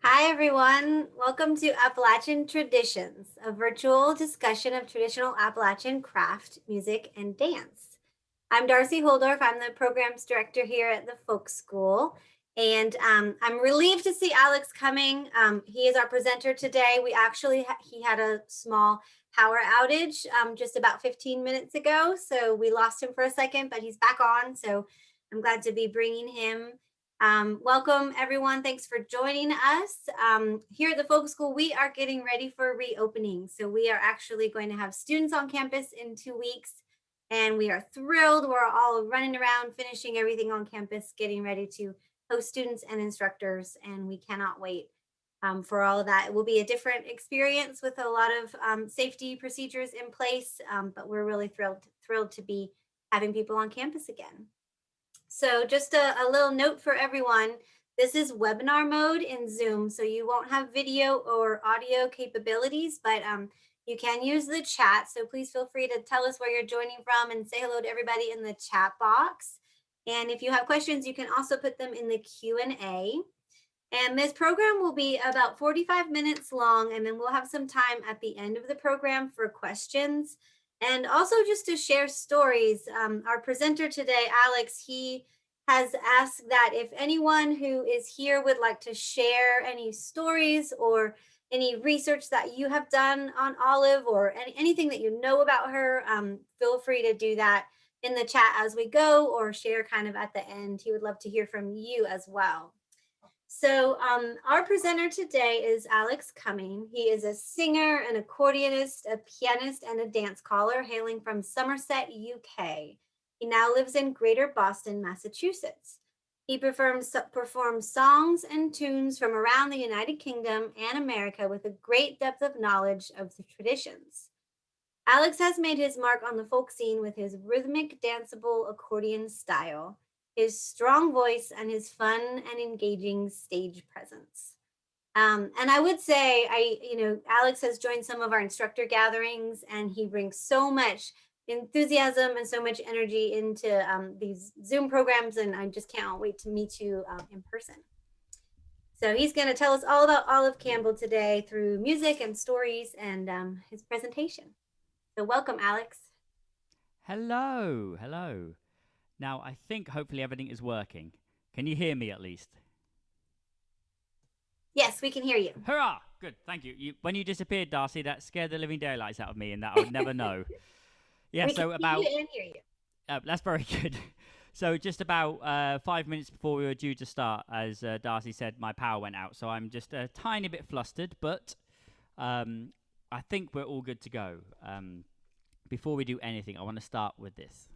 Hi, everyone. Welcome to Appalachian Traditions, a virtual discussion of traditional Appalachian craft, music, and dance. I'm Darcy Holdorf. I'm the programs director here at the Folk School. And I'm relieved to see Alex Cumming. He is our presenter today. He had a small power outage just about 15 minutes ago. So we lost him for a second, but he's back on. So I'm glad to be bringing him. Welcome, everyone. Thanks for joining us. Here at the Folk School, we are getting ready for reopening. So we are actually going to have students on campus in 2 weeks, and we are thrilled. We're all running around, finishing everything on campus, getting ready to host students and instructors, and we cannot wait for all of that. It will be a different experience with a lot of safety procedures in place, but we're really thrilled to be having people on campus again. So just a little note for everyone, this is webinar mode in Zoom, so you won't have video or audio capabilities, but you can use the chat. So please feel free to tell us where you're joining from and say hello to everybody in the chat box. And if you have questions, you can also put them in the Q&A. And this program will be about 45 minutes long, and then we'll have some time at the end of the program for questions. And also just to share stories, our presenter today, Alex, he has asked that if anyone who is here would like to share any stories or any research that you have done on Olive or anything that you know about her, feel free to do that in the chat as we go or share kind of at the end. He would love to hear from you as well. So our presenter today is Alex Cumming. He is a singer, an accordionist, a pianist, and a dance caller hailing from Somerset, UK. He now lives in Greater Boston, Massachusetts. He performs songs and tunes from around the United Kingdom and America with a great depth of knowledge of the traditions. Alex has made his mark on the folk scene with his rhythmic, danceable accordion style, his strong voice, and his fun and engaging stage presence. And I would say, Alex has joined some of our instructor gatherings, and he brings so much enthusiasm and so much energy into these Zoom programs, and I just can't wait to meet you in person. So he's going to tell us all about Olive Campbell today through music and stories and his presentation. So welcome, Alex. Hello. Now, I think hopefully everything is working. Can you hear me at least? Yes, we can hear you. Hurrah! Good, thank you. When you disappeared, Darcy, that scared the living daylights out of me, and that I would never know. Yeah, we so can about... see you and hear you. That's very good. So just about 5 minutes before we were due to start, as Darcy said, my power went out. So I'm just a tiny bit flustered, but I think we're all good to go. Before we do anything, I want to start with this.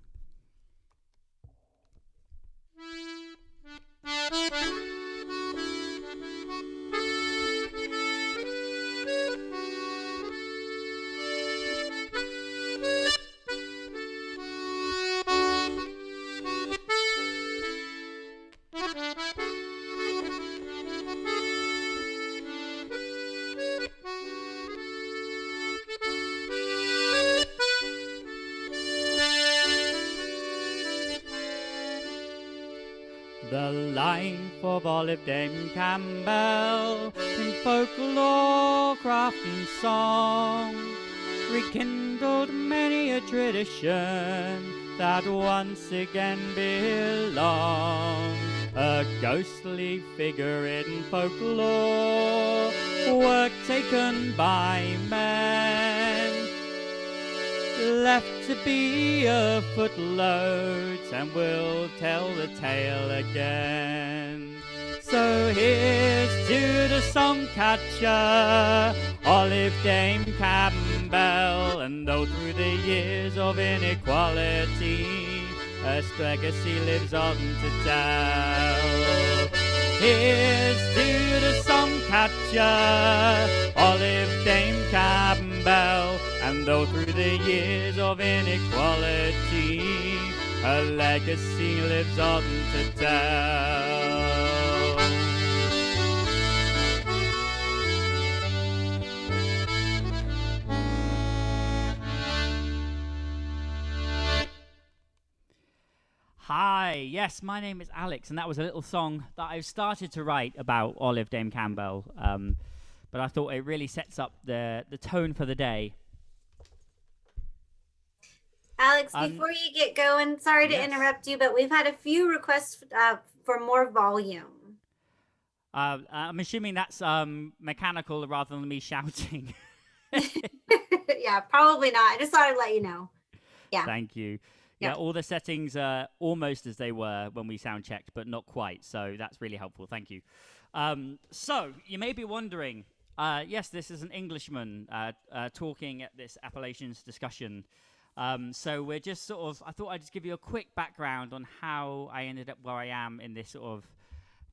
The life of Olive Dame Campbell in folklore, craft and song rekindled many a tradition that once again belonged. A ghostly figure in folklore, work taken by men, left to be a footnote, and we'll tell the tale again. So here's to the song catcher, Olive Dame Campbell, and though through the years of inequality, her legacy lives on to tell. Here's to the song catcher, Olive Dame Campbell, and though through the years of inequality, her legacy lives on to tell. Hi, yes, my name is Alex, and that was a little song that I've started to write about Olive Dame Campbell. But I thought it really sets up the tone for the day. Alex, Um, before you get going, sorry to yes, interrupt you, but we've had a few requests for more volume. I'm assuming that's mechanical rather than me shouting. Yeah, probably not. I just thought I'd let you know. Yeah, Thank you. Yeah, yep. all the settings are almost as they were when we sound checked, but not quite. So that's really helpful. Thank you. So you may be wondering, yes, this is an Englishman talking at this Appalachians discussion. So we're just sort of, I thought I'd just give you a quick background on how I ended up where I am in this sort of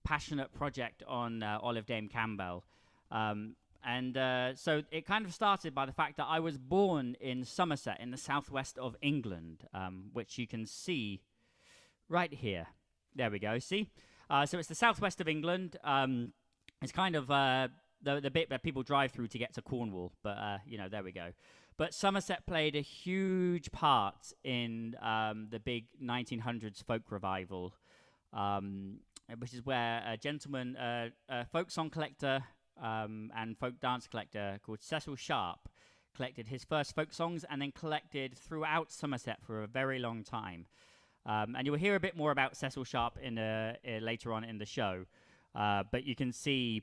passionate project on Olive Dame Campbell. Um, so it kind of started by the fact that I was born in Somerset in the southwest of England, which you can see right here. There we go. See? So it's the southwest of England. It's kind of the bit that people drive through to get to Cornwall, but there we go. But Somerset played a huge part in the big 1900s folk revival, um, which is where a gentleman, a folk song collector and folk dance collector called Cecil Sharp, collected his first folk songs and then collected throughout Somerset for a very long time. And you will hear a bit more about Cecil Sharp later on in the show. But you can see,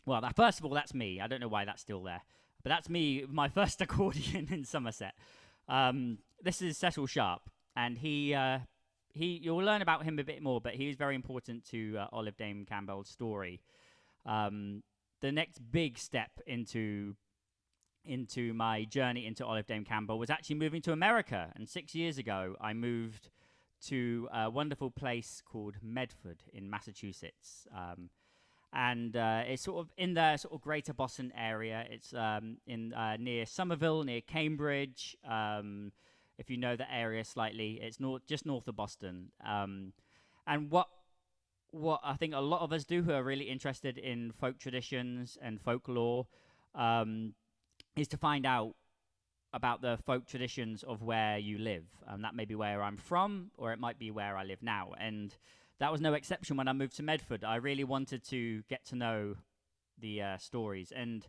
well, first of all, that's me. I don't know why that's still there. But that's me, my first accordion in Somerset. This is Cecil Sharp, and you'll learn about him a bit more, but he was very important to Olive Dame Campbell's story. The next big step into my journey into Olive Dame Campbell was actually moving to America. And 6 years ago, I moved to a wonderful place called Medford in Massachusetts. And it's sort of in the sort of greater Boston area. It's in near Somerville, near Cambridge. If you know the area slightly, it's just north of Boston. And what I think a lot of us do who are really interested in folk traditions and folklore is to find out about the folk traditions of where you live. That may be where I'm from, or it might be where I live now. And that was no exception when I moved to Medford. I really wanted to get to know the stories, and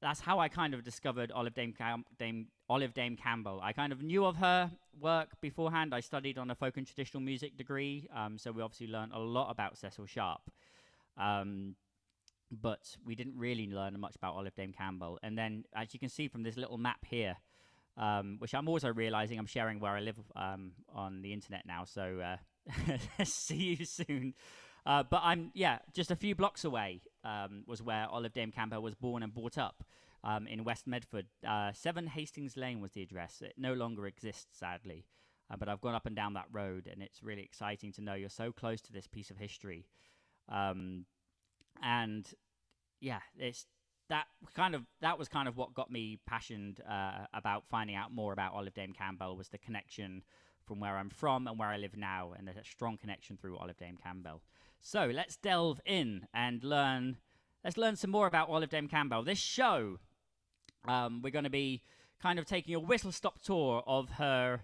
that's how I kind of discovered Olive Dame Campbell. I kind of knew of her work beforehand. I studied on a folk and traditional music degree, so we obviously learned a lot about Cecil Sharp. But we didn't really learn much about Olive Dame Campbell. And then, as you can see from this little map here, which I'm also realizing I'm sharing where I live on the internet now, so see you soon. But just a few blocks away was where Olive Dame Campbell was born and brought up in West Medford. 7 Hastings Lane was the address. It no longer exists, sadly. But I've gone up and down that road, and it's really exciting to know you're so close to this piece of history. And yeah, that was kind of what got me passionate about finding out more about Olive Dame Campbell, was the connection from where I'm from and where I live now, and there's a strong connection through Olive Dame Campbell. So let's delve in and learn. Let's learn some more about Olive Dame Campbell. This show, we're going to be kind of taking a whistle-stop tour of her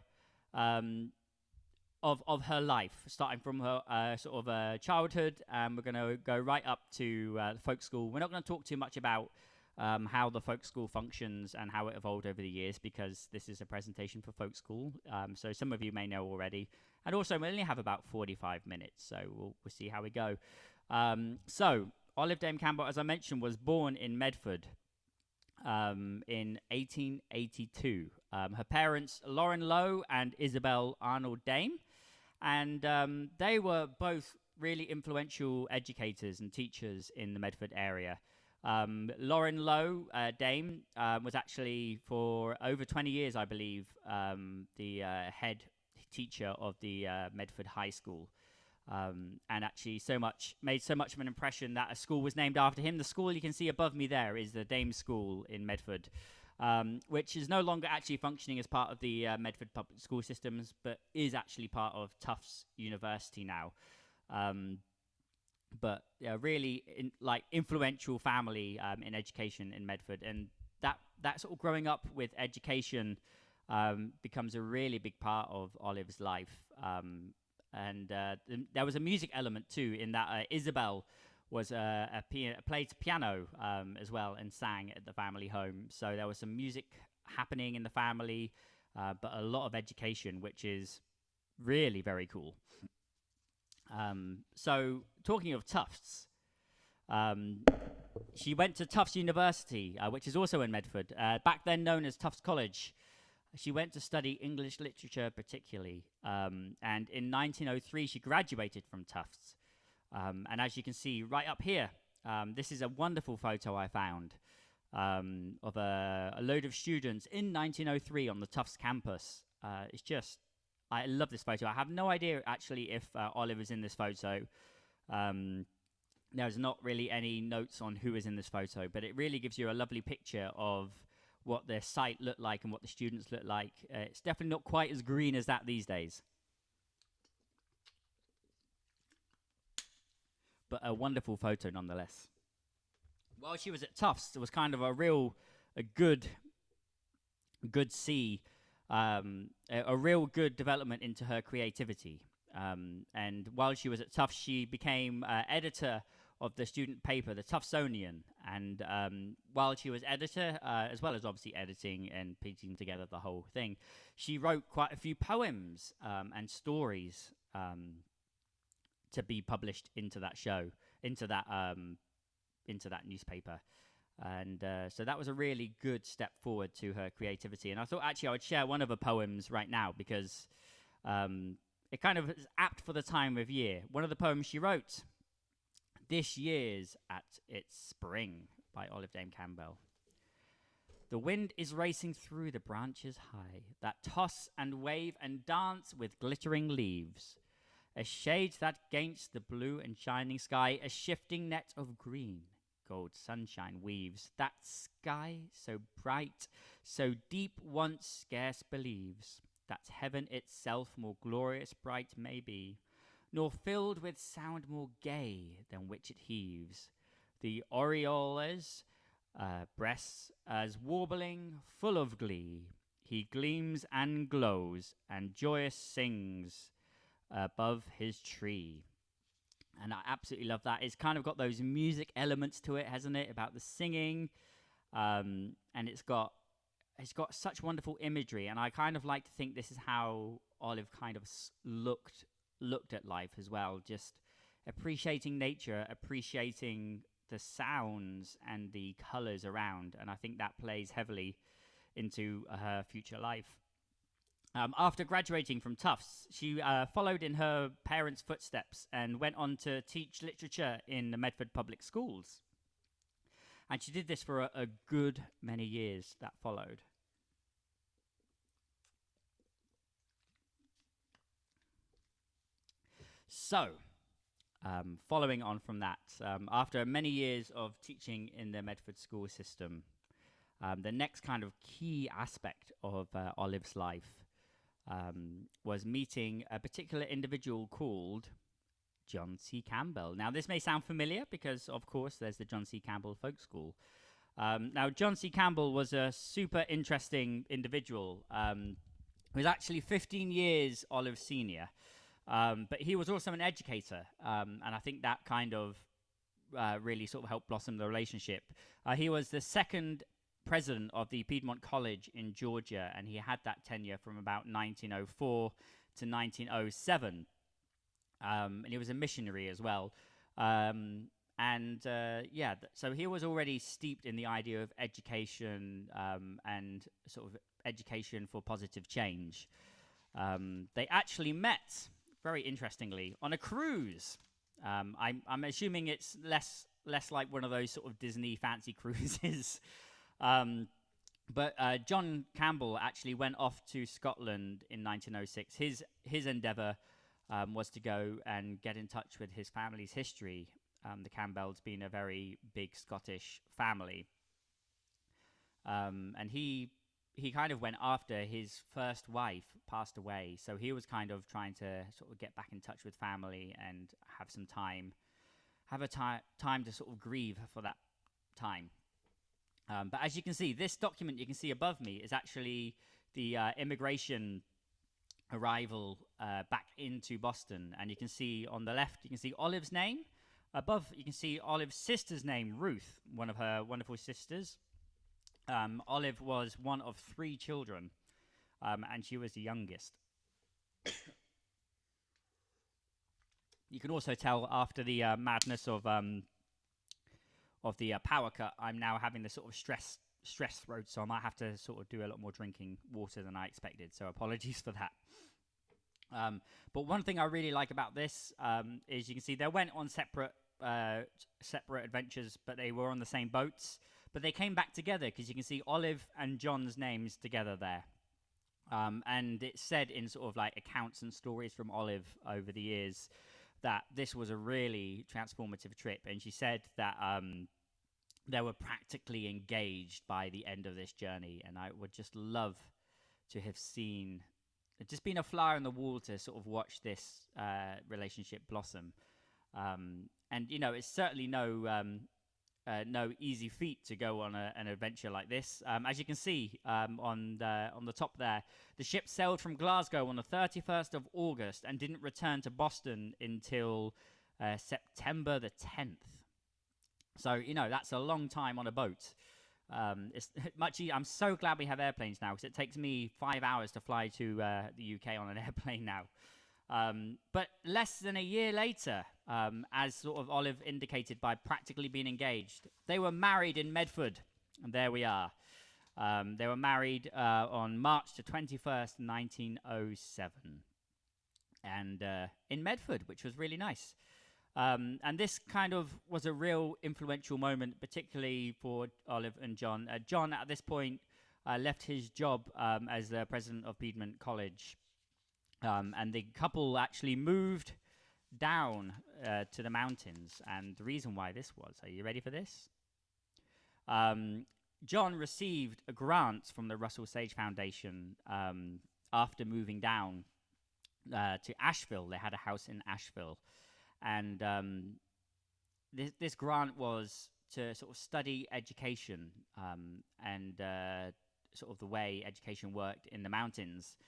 of her life, starting from her sort of childhood, and we're going to go right up to the folk school. We're not going to talk too much about how the folk school functions and how it evolved over the years, because this is a presentation for folk school. So some of you may know already. And also, we only have about 45 minutes, so we'll see how we go. So Olive Dame Campbell, as I mentioned, was born in Medford in 1882. Her parents, Lauren Lowe and Isabel Arnold Dame, and they were both really influential educators and teachers in the Medford area. Lauren Lowe, Dame, was actually for over 20 years, I believe, the head teacher of the Medford High School. And actually made so much of an impression that a school was named after him. The school you can see above me there is the Dame School in Medford, which is no longer actually functioning as part of the Medford public school systems, but is actually part of Tufts University now. But really influential family in education in Medford, and that sort of growing up with education becomes a really big part of Olive's life. There was a music element too, in that Isabel was played piano as well and sang at the family home. So there was some music happening in the family, but a lot of education, which is really very cool. So talking of Tufts, she went to Tufts University, which is also in Medford, back then known as Tufts College. She went to study English literature particularly, and in 1903 she graduated from Tufts. And as you can see right up here, this is a wonderful photo I found of a load of students in 1903 on the Tufts campus. It's just, I love this photo. I have no idea actually if Olive is in this photo. There's not really any notes on who is in this photo, but it really gives you a lovely picture of what their site looked like and what the students looked like. It's definitely not quite as green as that these days, but a wonderful photo nonetheless. While she was at Tufts, there was kind of a good a real good development into her creativity. And while she was at Tufts, she became editor of the student paper, the Tuftsonian. And while she was editor, as well as obviously editing and piecing together the whole thing, she wrote quite a few poems and stories to be published into that show, into that newspaper. And so that was a really good step forward to her creativity. And I thought actually I would share one of her poems right now because it kind of is apt for the time of year. One of the poems she wrote, "This Year's at Its Spring," by Dame Campbell. "The wind is racing through the branches high, that toss and wave and dance with glittering leaves. A shade that gainst the blue and shining sky, a shifting net of green, gold sunshine weaves. That sky so bright, so deep, one scarce believes that heaven itself more glorious bright may be, nor filled with sound more gay than which it heaves. The aureoles breasts as warbling, full of glee, he gleams and glows, and joyous sings above his tree." And I absolutely love that. It's kind of got those music elements to it, hasn't it? About the singing, and it's got such wonderful imagery. And I kind of like to think this is how Olive kind of looked at life as well, just appreciating nature, appreciating the sounds and the colors around. And I think that plays heavily into her future life. After graduating from Tufts, she followed in her parents' footsteps and went on to teach literature in the Medford public schools. And she did this for a good many years that followed. So, following on from that, after many years of teaching in the Medford school system, the next kind of key aspect of Olive's life was meeting a particular individual called John C. Campbell. Now, this may sound familiar because, of course, there's the John C. Campbell Folk School. Now, John C. Campbell was a super interesting individual. He was actually 15 years Olive's senior, but he was also an educator, and I think that kind of really sort of helped blossom the relationship. He was the second president of the Piedmont College in Georgia, and he had that tenure from about 1904 to 1907. And he was a missionary as well. So he was already steeped in the idea of education and sort of education for positive change. They actually met, very interestingly, on a cruise. I'm assuming it's less like one of those sort of Disney fancy cruises. But John Campbell actually went off to Scotland in 1906. His endeavour was to go and get in touch with his family's history. The Campbells being a very big Scottish family. And he kind of went after his first wife passed away. So he was kind of trying to sort of get back in touch with family and have some time, time to sort of grieve for that time. But as you can see, this document you can see above me is actually the immigration arrival back into Boston. And you can see on the left, you can see Olive's name. Above, you can see Olive's sister's name, Ruth, one of her wonderful sisters. Olive was one of 3 children, and she was the youngest. You can also tell after the madness of the power cut, I'm now having this sort of stress throat, so I might have to sort of do a lot more drinking water than I expected. So apologies for that. But one thing I really like about this is you can see they went on separate adventures, but they were on the same boats. But they came back together because you can see Olive and John's names together there. And it's said in sort of like accounts and stories from Olive over the years that this was a really transformative trip. And she said that they were practically engaged by the end of this journey. And I would just love to have seen, just been a fly on the wall to sort of watch this relationship blossom. And, you know, it's certainly no easy feat to go on an adventure like this. As you can see on the top there, the ship sailed from Glasgow on the 31st of August and didn't return to Boston until September the 10th. So, you know, that's a long time on a boat. It's much easier. I'm so glad we have airplanes now, because it takes me 5 hours to fly to the UK on an airplane now. But less than a year later, as sort of Olive indicated by practically being engaged, they were married in Medford, and there we are. They were married on March the 21st, 1907, and in Medford, which was really nice. And this kind of was a real influential moment, particularly for Olive and John. John, at this point, left his job as the president of Piedmont College. And the couple actually moved down to the mountains. And the reason why this was, are you ready for this? John received a grant from the Russell Sage Foundation after moving down to Asheville. They had a house in Asheville. And this grant was to sort of study education and sort of the way education worked in the mountains.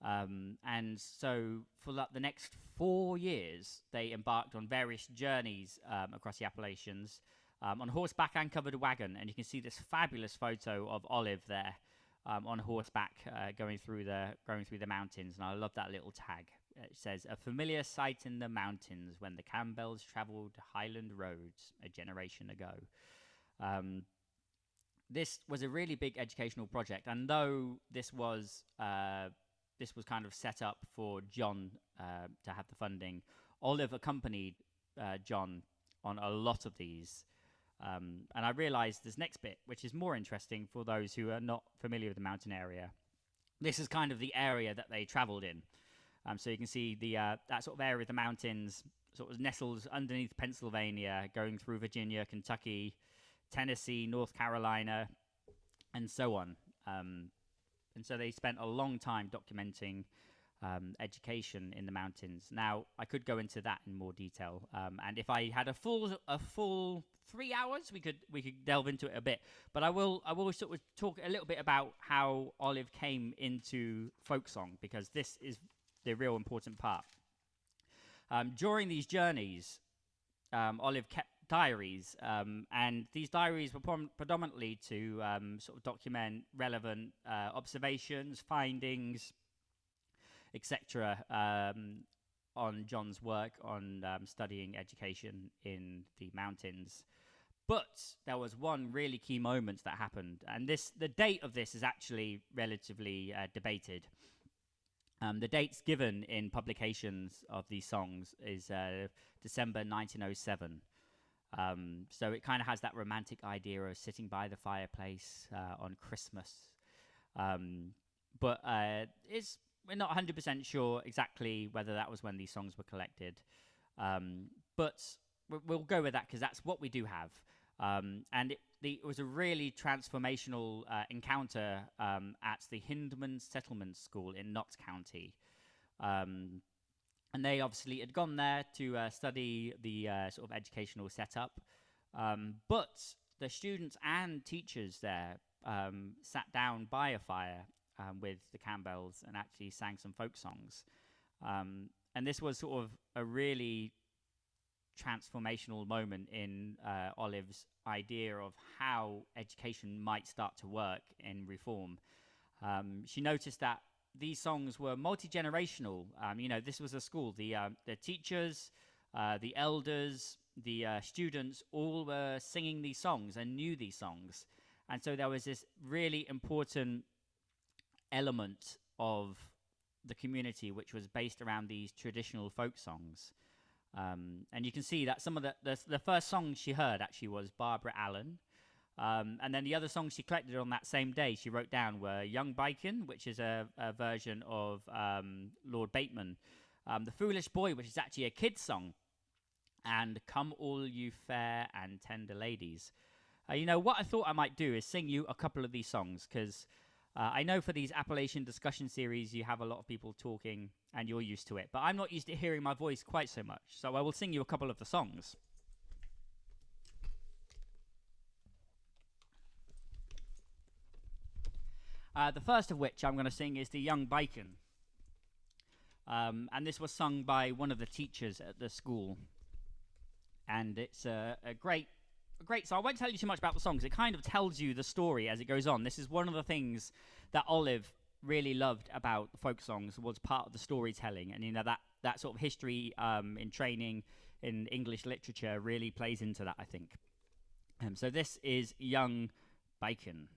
And so for the next 4 years, they embarked on various journeys across the Appalachians on horseback and covered wagon. And you can see this fabulous photo of Olive there on horseback going through the mountains. And I love that little tag. It says, "A familiar sight in the mountains when the Campbells traveled Highland roads a generation ago." This was a really big educational project, and though this was kind of set up for John to have the funding, Olive accompanied John on a lot of these. And I realized this next bit, which is more interesting for those who are not familiar with the mountain area. This is kind of the area that they traveled in. So you can see that sort of area of the mountains sort of nestles underneath Pennsylvania, going through Virginia, Kentucky, Tennessee, North Carolina, and so on. And so they spent a long time documenting education in the mountains. Now, I could go into that in more detail, and if I had a full 3 hours, we could delve into it a bit. But I will sort of talk a little bit about how Olive came into folk song, because this is the real important part. During these journeys, Olive kept diaries, and these diaries were predominantly to sort of document relevant observations, findings, etc., on John's work on studying education in the mountains. But there was one really key moment that happened, and the date of this is actually relatively debated. The dates given in publications of these songs is December 1907. So it kind of has that romantic idea of sitting by the fireplace on Christmas. But we're not 100% sure exactly whether that was when these songs were collected. But we'll go with that because that's what we do have. And it was a really transformational encounter at the Hindman Settlement School in Knox County. And they obviously had gone there to study the sort of educational setup. But the students and teachers there sat down by a fire with the Campbells and actually sang some folk songs. And this was sort of a really transformational moment in Olive's idea of how education might start to work in reform. She noticed that these songs were multi-generational. This was a school. The teachers, the elders, the students all were singing these songs and knew these songs. And so there was this really important element of the community which was based around these traditional folk songs. And you can see that some of the first songs she heard actually was Barbara Allen. And then the other songs she collected on that same day she wrote down were Young Bacon, which is a version of Lord Bateman. The Foolish Boy, which is actually a kid's song. And Come All You Fair and Tender Ladies. What I thought I might do is sing you a couple of these songs, because I know for these Appalachian discussion series you have a lot of people talking and you're used to it, but I'm not used to hearing my voice quite so much, so I will sing you a couple of the songs. The first of which I'm going to sing is the Young Bacon, and this was sung by one of the teachers at the school, and it's a great song. I won't tell you too much about the songs. It kind of tells you the story as it goes on. This is one of the things that Olive really loved about the folk songs, was part of the storytelling, and that sort of history in training in English literature really plays into that, I think. So this is Young Bacon.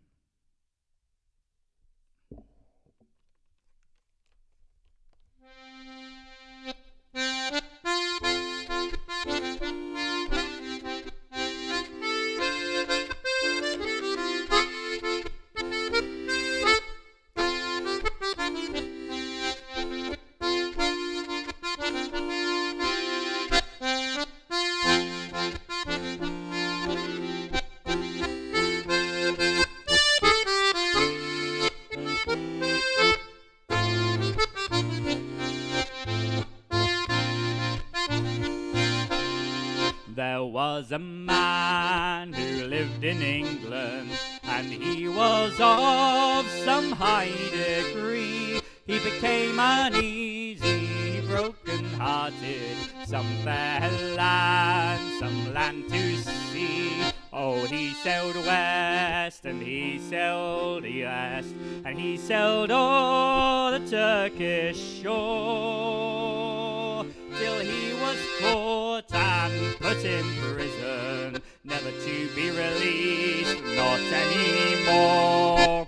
There was a man who lived in England, and he was of some high degree. He became uneasy, broken-hearted, some fair land, some land to see. Oh, he sailed west, and he sailed east, and he sailed o'er the Turkish shore, till he was caught and put in prison, never to be released, not anymore.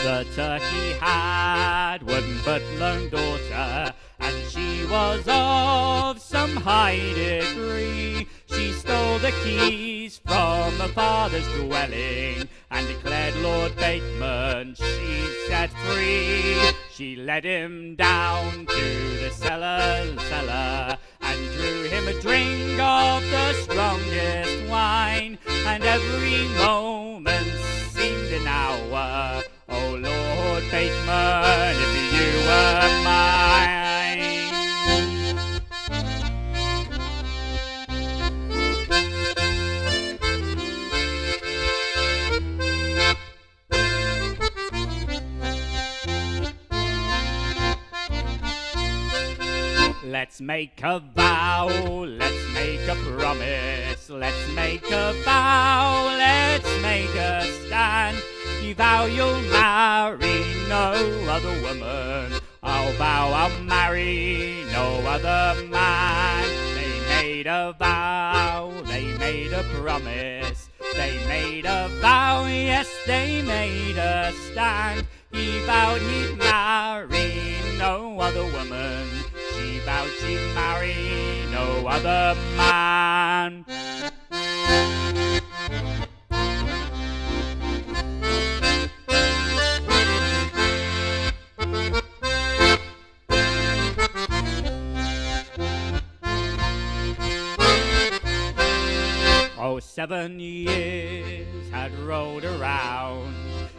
The turkey had one but lone daughter, and she was of some high degree. She stole the keys from her father's dwelling, and declared Lord Bateman she'd set free. She led him down to the cellar, and drew him a drink of the strongest wine, and every moment seemed an hour. Oh, Lord Bateman, if you were mine. Let's make a vow, let's make a promise, let's make a vow, let's make a stand. You vow you'll marry no other woman, I'll vow I'll marry no other man. They made a vow, they made a promise, they made a vow, yes, they made a stand. He vowed he'd marry no other woman, she vowed she'd marry no other man. Oh, 7 years had rolled around,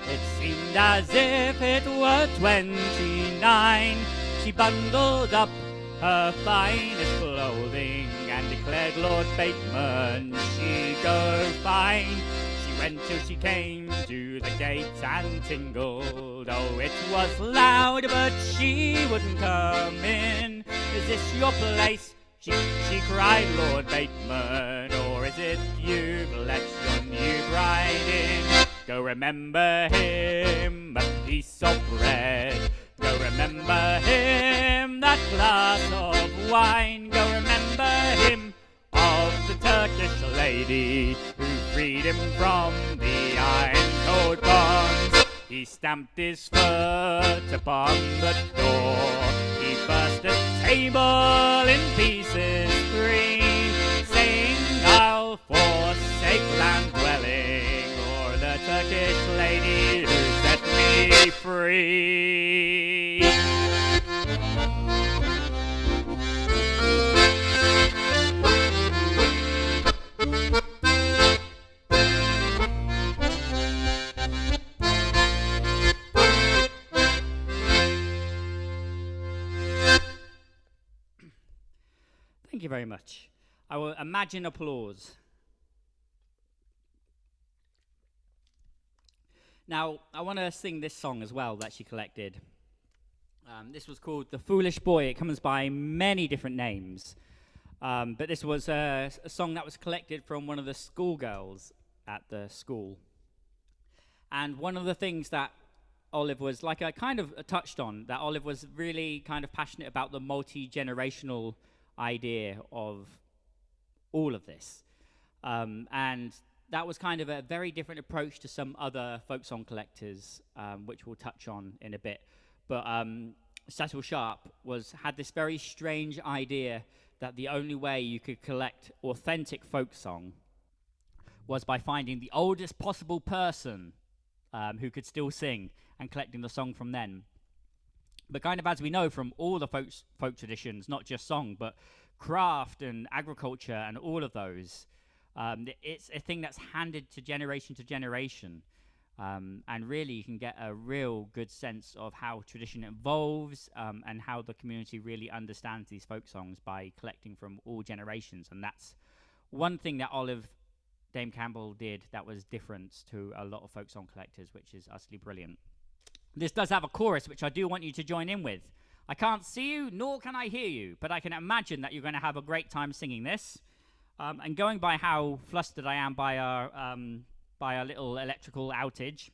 It seemed as if it were 29. She bundled up her finest clothing and declared Lord Bateman she'd go fine. She went till she came to the gate and tingled. Oh, it was loud, but she wouldn't come in. Is this your place? She cried, Lord Bateman, or is it you've let your new bride in? Go remember him, a piece of bread. Go remember him, that glass of wine. Go remember him, of the Turkish lady who freed him from the iron-cold bonds. He stamped his foot upon the door. He burst the table in pieces 3, saying, I'll forsake land dwelling, or the Turkish lady who set me free. Thank you very much. I will imagine applause. Now, I want to sing this song as well that she collected. This was called The Foolish Boy. It comes by many different names. But this was a song that was collected from one of the schoolgirls at the school. And one of the things that Olive was, like I kind of touched on, that Olive was really kind of passionate about the multi-generational idea of all of this. And that was kind of a very different approach to some other folk song collectors, which we'll touch on in a bit. But Cecil Sharp had this very strange idea that the only way you could collect authentic folk song was by finding the oldest possible person who could still sing and collecting the song from them. But kind of as we know from all the folk traditions, not just song, but craft and agriculture and all of those, it's a thing that's handed to generation. And really you can get a real good sense of how tradition evolves and how the community really understands these folk songs by collecting from all generations. And that's one thing that Dame Campbell did that was different to a lot of folk song collectors, which is utterly brilliant. This does have a chorus, which I do want you to join in with. I can't see you, nor can I hear you, but I can imagine that you're going to have a great time singing this. And going by how flustered I am by our little electrical outage,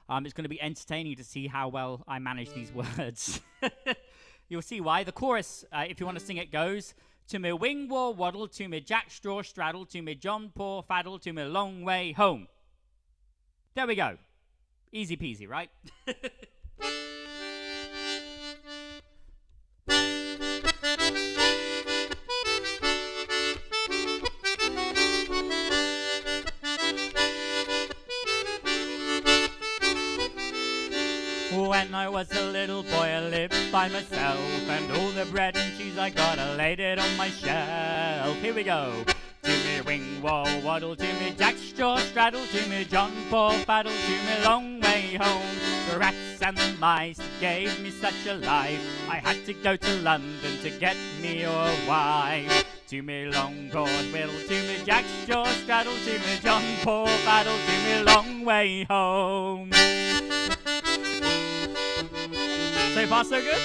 it's going to be entertaining to see how well I manage these words. You'll see why. The chorus, if you want to sing it, goes, to me wing war waddle, to me jack straw straddle, to me John Paw faddle, to me long way home. There we go. Easy peasy, right? When I was a little boy, I lived by myself, and all the bread and cheese I got, I laid it on my shelf. Here we go. To me wing wall waddle, to me jack straw straddle, to me John Paw faddle, to me long way home. The rats and the mice gave me such a life, I had to go to London to get me a wife. To me long cord whittle, to me jack straw straddle, to me John Paw faddle, to me long way home. So far, so good?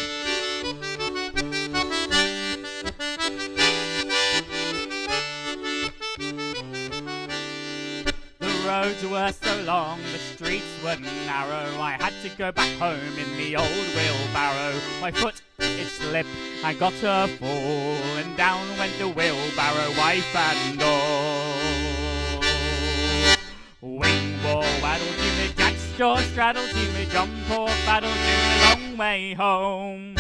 The roads were so long, the streets were narrow, I had to go back home in the old wheelbarrow. My foot, it slipped, I got a fall, and down went the wheelbarrow, wife and all. Wing war waddle, to me jack straw straddle, to me John Paw faddle, to me long way home.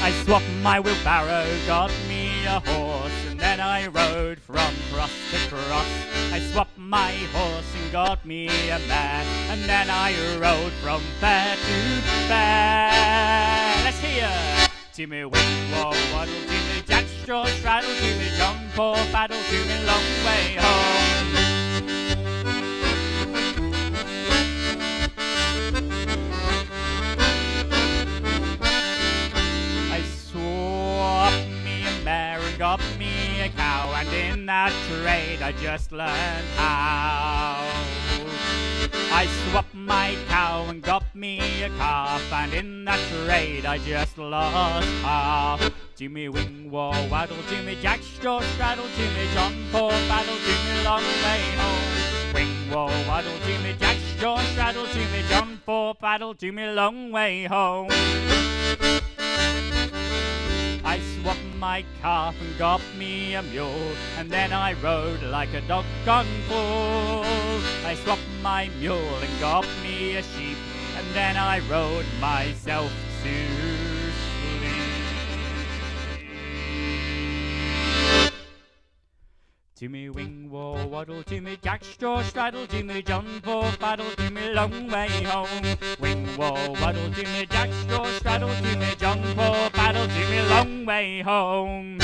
I swapped my wheelbarrow, got me a horse, and then I rode from cross to cross. I swapped my horse and got me a mare, and then I rode from fair to fair. Let's hear. to me wing, wall, waddle, to me jack straw, straddle, to me John Paul, paddle, to me long way home. I swapped me a mare and got me a cow, and in that trade I just learned how. I swapped my cow and got me a calf, and in that trade I just lost half. To me wing, war, waddle, to me jack straw, straddle, to me John Paul, paddle, to me long way home. Wing, war, waddle, to me jack straw, straddle, to me John Paul, paddle, to me long way home. I swapped my calf and got me a mule, and then I rode like a doggone fool. I swapped my mule and got me a sheep, and then I rode myself to sleep. To me wing, war, waddle, to me jack straw, straddle, to me John Paul, paddle, to me long way home. Wing, war, waddle, to me jack straw, straddle, to me John Paul, paddle, to me long way home.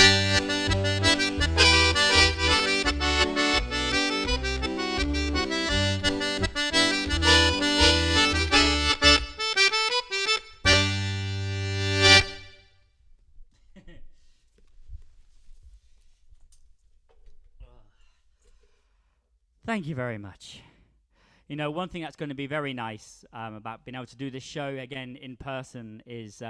Thank you very much. You know, one thing that's going to be very nice about being able to do this show again in person is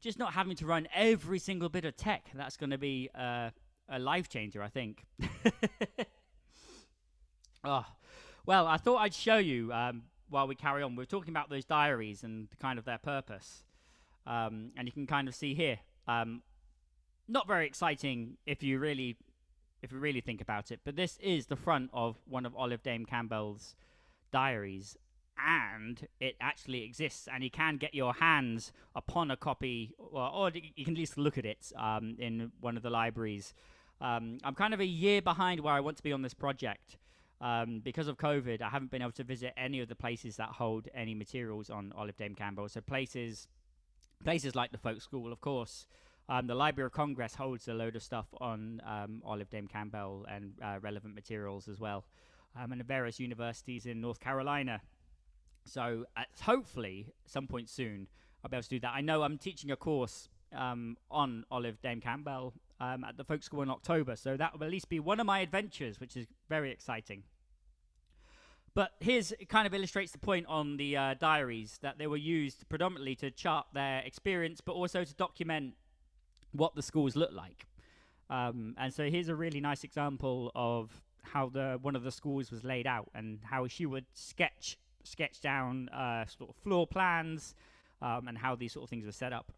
just not having to run every single bit of tech. That's going to be a life changer, I think. Oh, well, I thought I'd show you while we carry on. We're talking about those diaries and kind of their purpose. And you can kind of see here. Not very exciting if you really think about it, but this is the front of one of Dame Campbell's diaries, and it actually exists, and you can get your hands upon a copy, or you can at least look at it in one of the libraries. I'm kind of a year behind where I want to be on this project. Because of COVID, I haven't been able to visit any of the places that hold any materials on Dame Campbell. So places like the Folk School, of course. The Library of Congress holds a load of stuff on Dame Campbell and relevant materials as well, and various universities in North Carolina. So hopefully, some point soon, I'll be able to do that. I know I'm teaching a course on Dame Campbell at the Folk School in October, so that will at least be one of my adventures, which is very exciting. But it kind of illustrates the point on the diaries, that they were used predominantly to chart their experience, but also to document what the schools look like. And so here's a really nice example of how one of the schools was laid out, and how she would sketch down sort of floor plans, and how these sort of things were set up.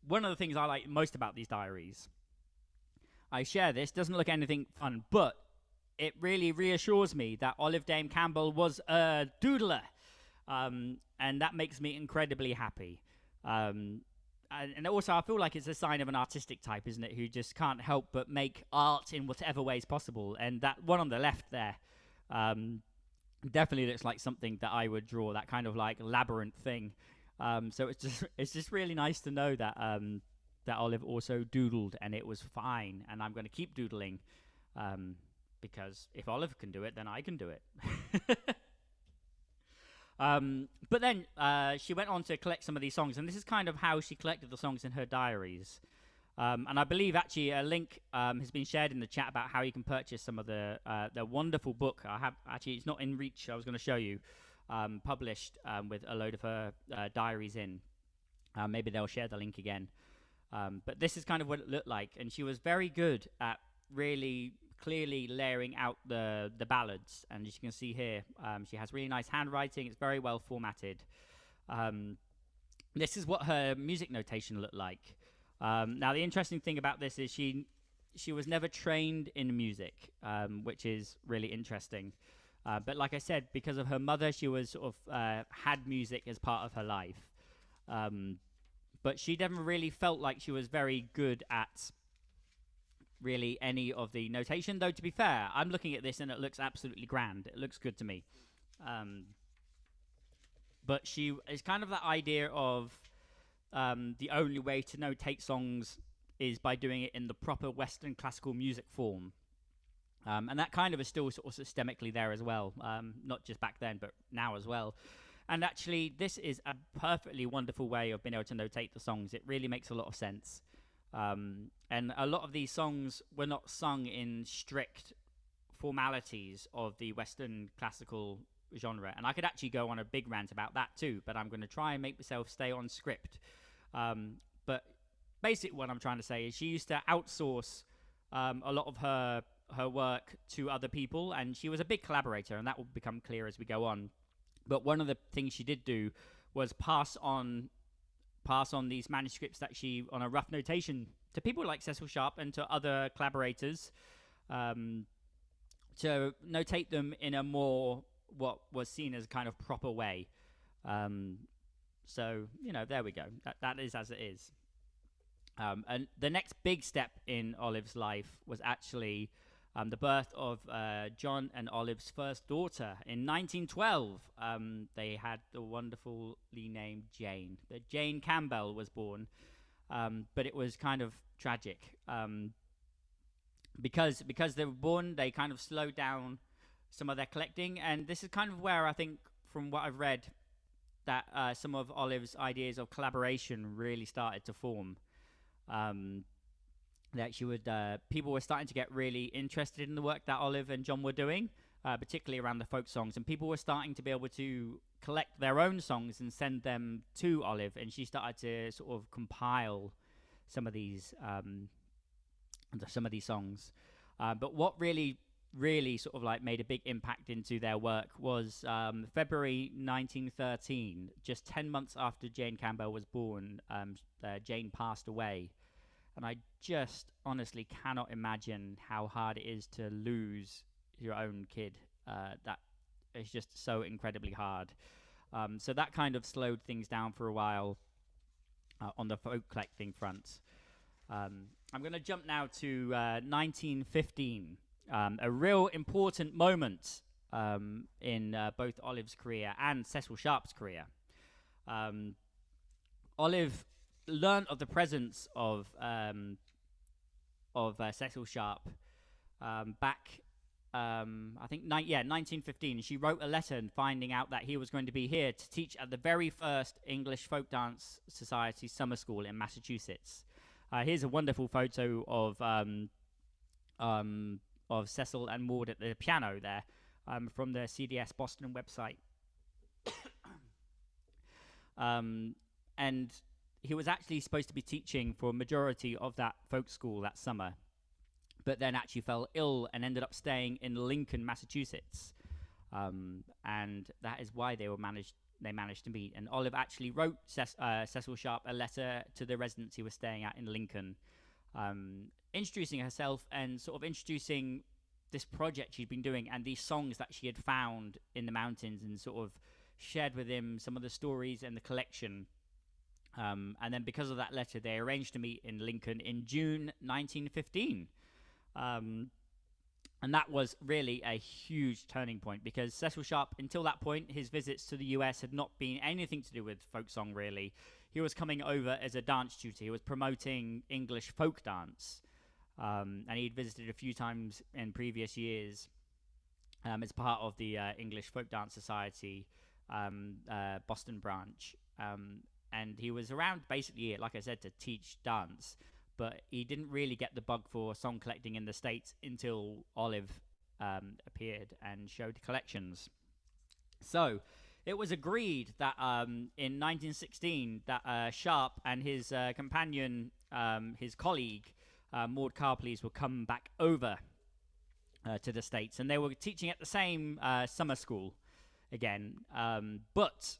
One of the things I like most about these diaries, I share this, doesn't look anything fun, but it really reassures me that Dame Campbell was a doodler. And that makes me incredibly happy. And also, I feel like it's a sign of an artistic type, isn't it? Who just can't help but make art in whatever ways possible. And that one on the left there definitely looks like something that I would draw, that kind of like labyrinth thing. So it's just really nice to know that that Olive also doodled, and it was fine. And I'm going to keep doodling, because if Olive can do it, then I can do it. But then she went on to collect some of these songs, and this is kind of how she collected the songs in her diaries. And I believe actually a link has been shared in the chat about how you can purchase some of the wonderful book. It's not in reach. I was going to show you, published with a load of her diaries in. Maybe they'll share the link again. But this is kind of what it looked like, and she was very good at really clearly layering out the ballads, and as you can see here, she has really nice handwriting. It's very well formatted. This is what her music notation looked like. Now the interesting thing about this is she was never trained in music, which is really interesting. But like I said, because of her mother, she was sort of had music as part of her life. But she never really felt like she was very good at really any of the notation, though to be fair, I'm looking at this and it looks absolutely grand. It looks good to me. But she is kind of that idea of the only way to notate songs is by doing it in the proper Western classical music form. And that kind of is still sort of systemically there as well, not just back then, but now as well. And actually, this is a perfectly wonderful way of being able to notate the songs. It really makes a lot of sense. And a lot of these songs were not sung in strict formalities of the Western classical genre. And I could actually go on a big rant about that too, but I'm going to try and make myself stay on script. But basically, what I'm trying to say is she used to outsource a lot of her work to other people, and she was a big collaborator, and that will become clear as we go on. But one of the things she did do was pass on these manuscripts that she on a rough notation to people like Cecil Sharp and to other collaborators, to notate them in a more what was seen as a kind of proper way. So there we go. That is as it is. And the next big step in Olive's life was actually the birth of John and Olive's first daughter in 1912. They had the wonderfully named Jane. Dame Campbell was born, but it was kind of tragic because they were born. They kind of slowed down some of their collecting, and this is kind of where I think, from what I've read, that some of Olive's ideas of collaboration really started to form. That she would people were starting to get really interested in the work that Olive and John were doing, particularly around the folk songs, and people were starting to be able to collect their own songs and send them to Olive, and she started to sort of compile some of these songs. But what really sort of like made a big impact into their work was February 1913, just 10 months after Jane Campbell was born. Jane passed away. And I just honestly cannot imagine how hard it is to lose your own kid. That is just so incredibly hard. So that kind of slowed things down for a while on the folk collecting front. I'm going to jump now to 1915, a real important moment in both Olive's career and Cecil Sharp's career. Olive learned of the presence of Cecil Sharp back, I think, 1915. She wrote a letter finding out that he was going to be here to teach at the very first English Folk Dance Society summer school in Massachusetts. Here's a wonderful photo of Cecil and Maud at the piano there, from the CDS Boston website. And he was actually supposed to be teaching for a majority of that folk school that summer, but then actually fell ill and ended up staying in Lincoln, Massachusetts. And that is why they managed to meet. And Olive actually wrote Cecil Sharp a letter to the residence he was staying at in Lincoln, introducing herself and sort of introducing this project she'd been doing and these songs that she had found in the mountains, and sort of shared with him some of the stories and the collection. And then because of that letter, they arranged to meet in Lincoln in June 1915. And that was really a huge turning point, because Cecil Sharp, until that point, his visits to the US had not been anything to do with folk song, really. He was coming over as a dance tutor. He was promoting English folk dance. And he'd visited a few times in previous years as part of the English Folk Dance Society Boston branch. And he was around basically, like I said, to teach dance. But he didn't really get the bug for song collecting in the States until Olive appeared and showed collections. So it was agreed that in 1916 that Sharp and his companion, his colleague, Maud Carpleys, would come back over to the States. And they were teaching at the same summer school again. But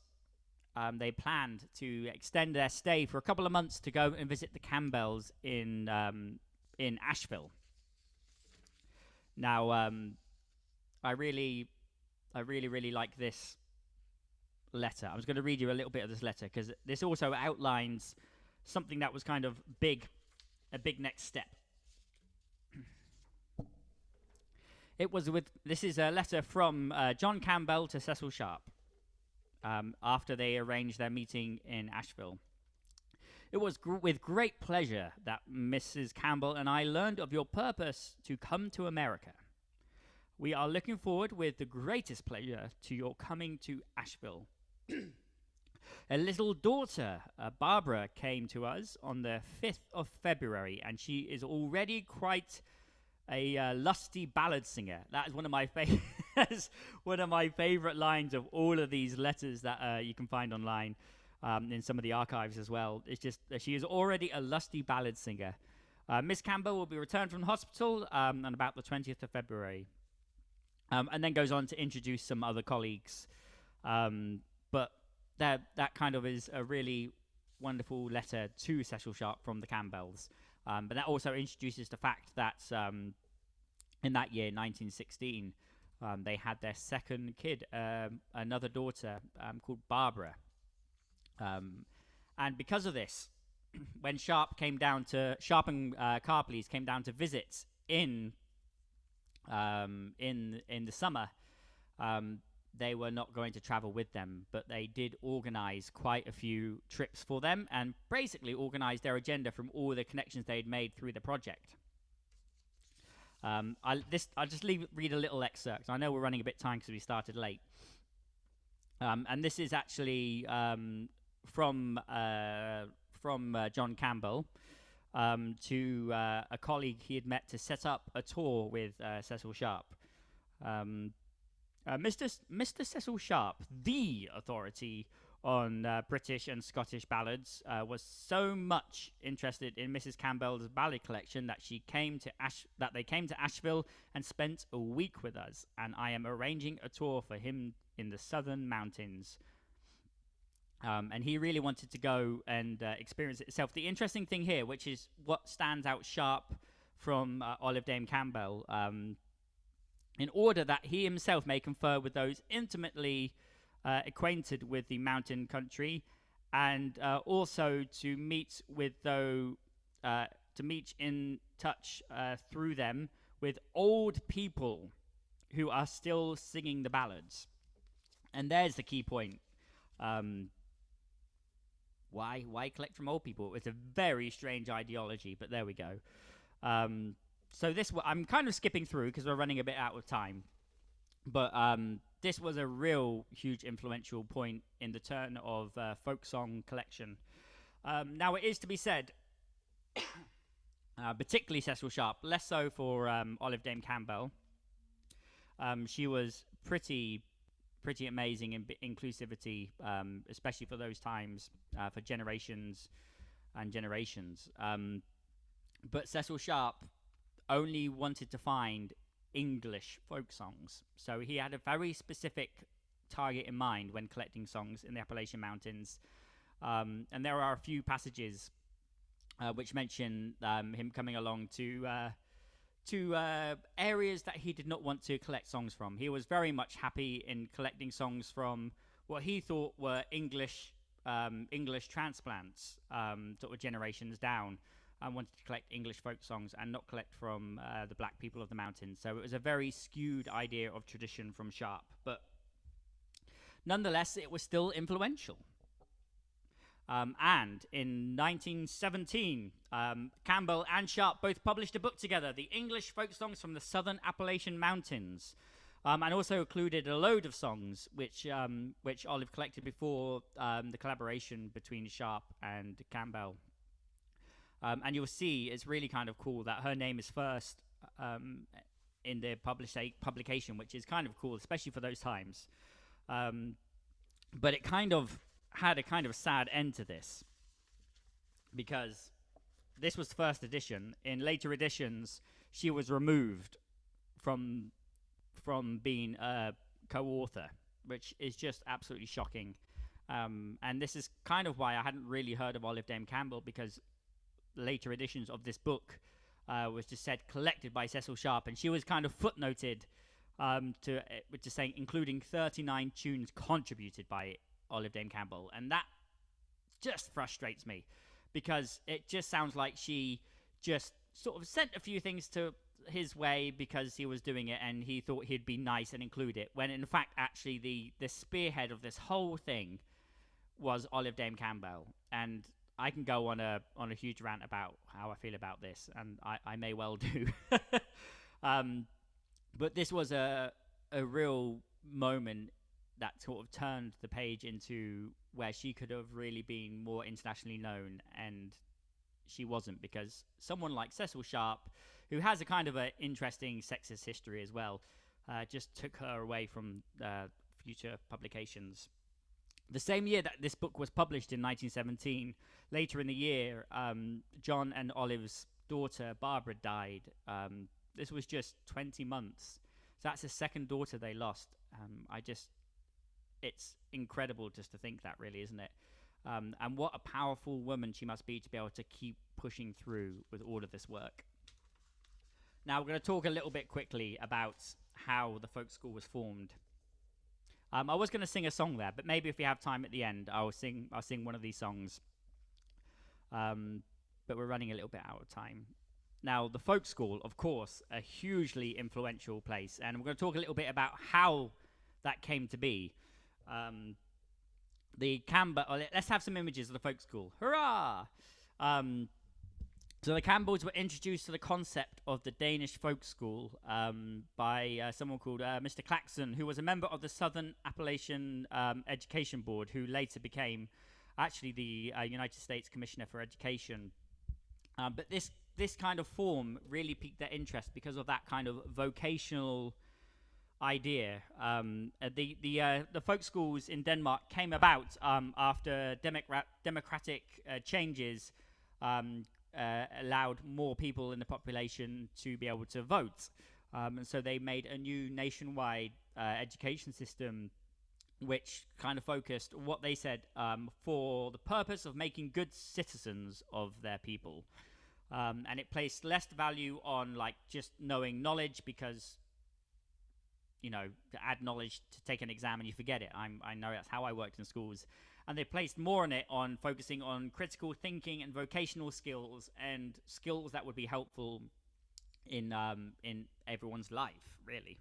they planned to extend their stay for a couple of months to go and visit the Campbells in Asheville. Now, I really like this letter. I was going to read you a little bit of this letter, because this also outlines something that was kind of a big next step. This is a letter from John Campbell to Cecil Sharp. after they arranged their meeting in Asheville. It was with great pleasure that Mrs. Campbell and I learned of your purpose to come to America. We are looking forward with the greatest pleasure to your coming to Asheville. A little daughter, Barbara, came to us on the 5th of February, and she is already quite a lusty ballad singer. That is one of my one of my favorite lines of all of these letters that you can find online in some of the archives as well. It's just she is already a lusty ballad singer. Miss Campbell will be returned from the hospital on about the 20th of February, and then goes on to introduce some other colleagues. But that kind of is a really wonderful letter to Cecil Sharp from the Campbells. But that also introduces the fact that in that year, 1916, they had their second kid, another daughter called Barbara. And because of this, when Sharp and Carpleys came down to visit in the summer, they were not going to travel with them, but they did organize quite a few trips for them and basically organized their agenda from all the connections they'd made through the project. I'll just read a little excerpt. I know we're running a bit time because we started late. And this is actually from John Campbell to a colleague he had met to set up a tour with Cecil Sharp. Mr. Cecil Sharp, the authority on British and Scottish ballads, was so much interested in Mrs. Campbell's ballad collection that they came to Asheville and spent a week with us. And I am arranging a tour for him in the Southern Mountains. And he really wanted to go and experience it himself. The interesting thing here, which is what stands out Sharp from Olive Dame Campbell, in order that he himself may confer with those intimately acquainted with the mountain country, and also to meet in touch through them with old people who are still singing the ballads. And there's the key point. Why collect from old people? It's a very strange ideology, but there we go. So I'm kind of skipping through because we're running a bit out of time. But this was a real huge influential point in the turn of folk song collection. Now, it is to be said, particularly Cecil Sharp, less so for Olive Dame Campbell. She was pretty amazing in inclusivity, especially for those times, for generations and generations. But Cecil Sharp only wanted to find English folk songs. So he had a very specific target in mind when collecting songs in the Appalachian Mountains. And there are a few passages which mention him coming along to areas that he did not want to collect songs from. He was very much happy in collecting songs from what he thought were English transplants, sort of generations down. I wanted to collect English folk songs and not collect from the black people of the mountains. So it was a very skewed idea of tradition from Sharp. But nonetheless, it was still influential. And in 1917, Campbell and Sharp both published a book together, The English Folk Songs from the Southern Appalachian Mountains, and also included a load of songs which Olive collected before the collaboration between Sharp and Campbell. And you'll see it's really kind of cool that her name is first in the publication, which is kind of cool, especially for those times. But it kind of had a kind of sad end to this, because this was the first edition. In later editions, she was removed from being a co-author, which is just absolutely shocking. And this is kind of why I hadn't really heard of Olive Dame Campbell, because later editions of this book was just said collected by Cecil Sharp, and she was kind of footnoted to saying including 39 tunes contributed by Olive Dame Campbell. And that just frustrates me, because it just sounds like she just sort of sent a few things to his way because he was doing it and he thought he'd be nice and include it, when in fact actually the spearhead of this whole thing was Olive Dame Campbell. And I can go on a huge rant about how I feel about this, and I may well do. um, but this was a real moment that sort of turned the page into where she could have really been more internationally known, and she wasn't, because someone like Cecil Sharp, who has a kind of an interesting sexist history as well, just took her away from future publications. The same year that this book was published in 1917, later in the year, John and Olive's daughter Barbara died. This was just 20 months. So that's the second daughter they lost. It's incredible just to think that, really, isn't it? And what a powerful woman she must be to able to keep pushing through with all of this work. Now we're going to talk a little bit quickly about how the folk school was formed. I was going to sing a song there, but maybe if we have time at the end, I'll sing one of these songs. But we're running a little bit out of time. Now, the folk school, of course, a hugely influential place, and we're going to talk a little bit about how that came to be. Let's have some images of the folk school. Hurrah! So the Campbells were introduced to the concept of the Danish folk school by someone called Mr. Claxon, who was a member of the Southern Appalachian Education Board, who later became actually the United States Commissioner for Education. But this kind of form really piqued their interest because of that kind of vocational idea. The folk schools in Denmark came about after democratic changes allowed more people in the population to be able to vote. And so they made a new nationwide education system which kind of focused what they said for the purpose of making good citizens of their people. And it placed less value on like just knowing knowledge, because to add knowledge to take an exam and you forget it. I know that's how I worked in schools. And they placed more on it on focusing on critical thinking and vocational skills, and skills that would be helpful in everyone's life, really.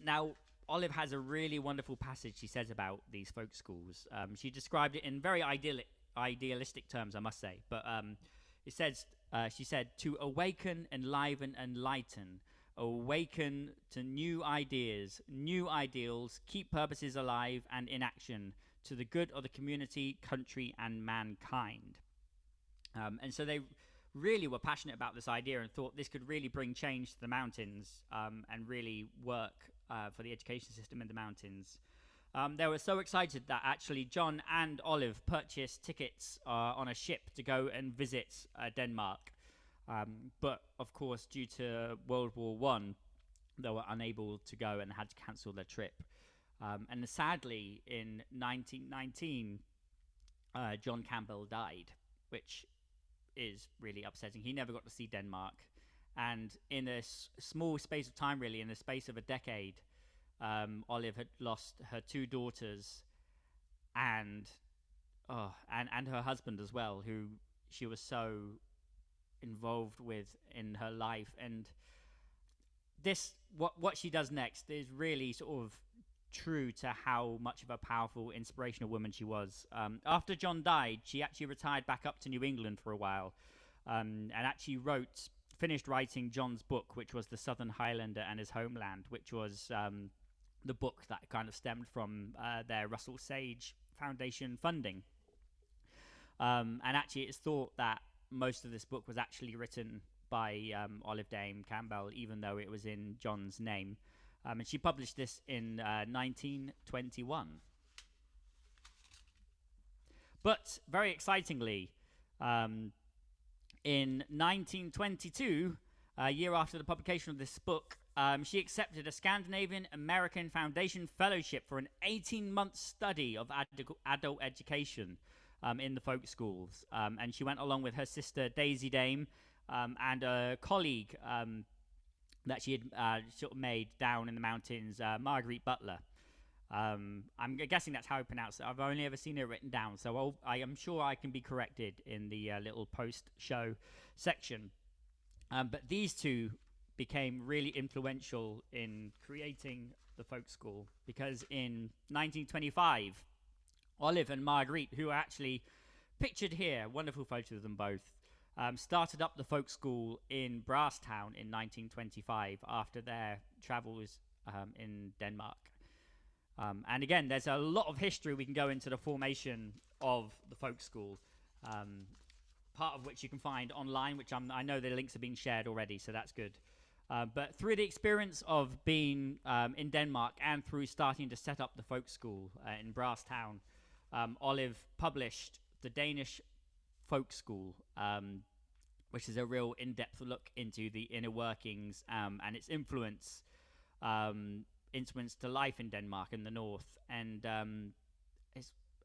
Now, Olive has a really wonderful passage she says about these folk schools. She described it in very idealistic terms, I must say. But it says, she said, to awaken, enliven, enlighten, awaken to new ideas, new ideals, keep purposes alive and in action to the good of the community, country, and mankind. And so they really were passionate about this idea and thought this could really bring change to the mountains and really work for the education system in the mountains. They were so excited that actually John and Olive purchased tickets on a ship to go and visit Denmark. But of course, due to World War I, they were unable to go and had to cancel their trip. And sadly, in 1919, John Campbell died, which is really upsetting. He never got to see Denmark. And in a small space of time, really, in the space of a decade, Olive had lost her two daughters and her husband as well, who she was so involved with in her life. And this what she does next is really sort of true to how much of a powerful, inspirational woman she was. After John died, she actually retired back up to New England for a while, and actually finished writing John's book, which was The Southern Highlander and His Homeland, which was the book that kind of stemmed from their Russell Sage Foundation funding. And actually, it's thought that most of this book was actually written by Olive Dame Campbell, even though it was in John's name. And she published this in 1921. But very excitingly, in 1922, a year after the publication of this book, she accepted a Scandinavian American Foundation Fellowship for an 18-month study of adult education in the folk schools. And she went along with her sister Daisy Dame and a colleague that she had sort of made down in the mountains, Marguerite Butler. I'm guessing that's how I pronounce it. I've only ever seen it written down, so I am sure I can be corrected in the little post-show section. But these two became really influential in creating the folk school because in 1925, Olive and Marguerite, who are actually pictured here, wonderful photos of them both, started up the folk school in Brasstown in 1925 after their travels in Denmark. And again, there's a lot of history we can go into the formation of the folk school, part of which you can find online, which I know the links are being shared already, so that's good. But through the experience of being in Denmark and through starting to set up the folk school in Brasstown, Olive published the Danish Folk School, which is a real in-depth look into the inner workings and its influence to life in Denmark in the north. And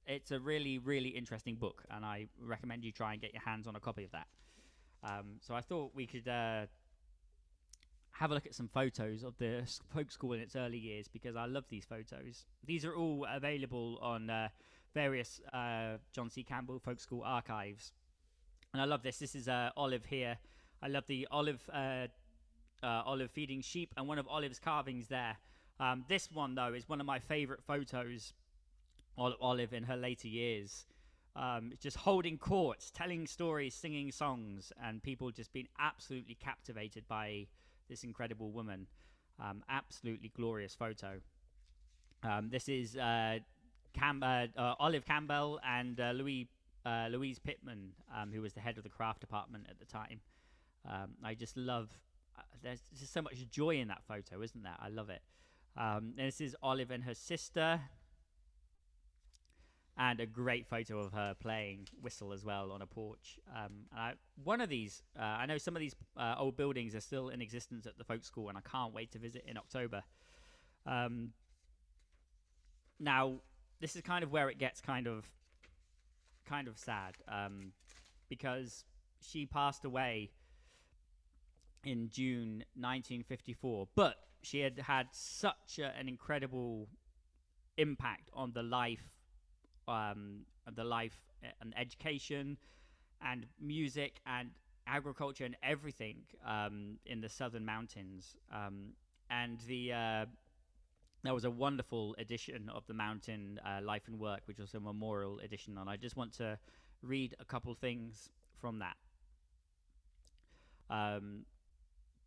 it's a really, really interesting book, and I recommend you try and get your hands on a copy of that. So I thought we could have a look at some photos of the folk school in its early years, because I love these photos. These are all available on various John C. Campbell Folk School archives. And I love this. This is Olive here. I love the Olive feeding sheep and one of Olive's carvings there. This one, though, is one of my favorite photos of Olive in her later years. Just holding courts, telling stories, singing songs, and people just being absolutely captivated by this incredible woman. Absolutely glorious photo. This is Olive Campbell and Louise Pittman, who was the head of the craft department at the time. I just love, there's just so much joy in that photo, isn't there? I love it. This is Olive and her sister, and a great photo of her playing whistle as well on a porch. One of these, I know some of these old buildings are still in existence at the folk school, and I can't wait to visit in October. Now, this is kind of where it gets kind of sad, because she passed away in June 1954, but she had had such an incredible impact on the life and education and music and agriculture and everything in the southern mountains. And there was a wonderful edition of the Mountain Life and Work, which was a memorial edition, and I just want to read a couple things from that.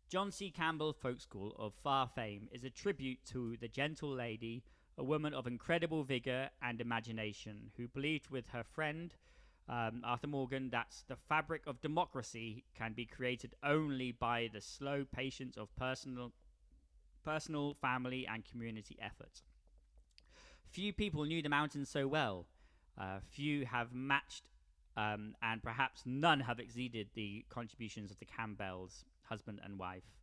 John C. Campbell Folk School of far fame is a tribute to the gentle lady, a woman of incredible vigor and imagination, who believed with her friend Arthur Morgan that the fabric of democracy can be created only by the slow patience of personal, family, and community effort. Few people knew the mountains so well. Few have matched, and perhaps none have exceeded the contributions of the Campbells, husband and wife.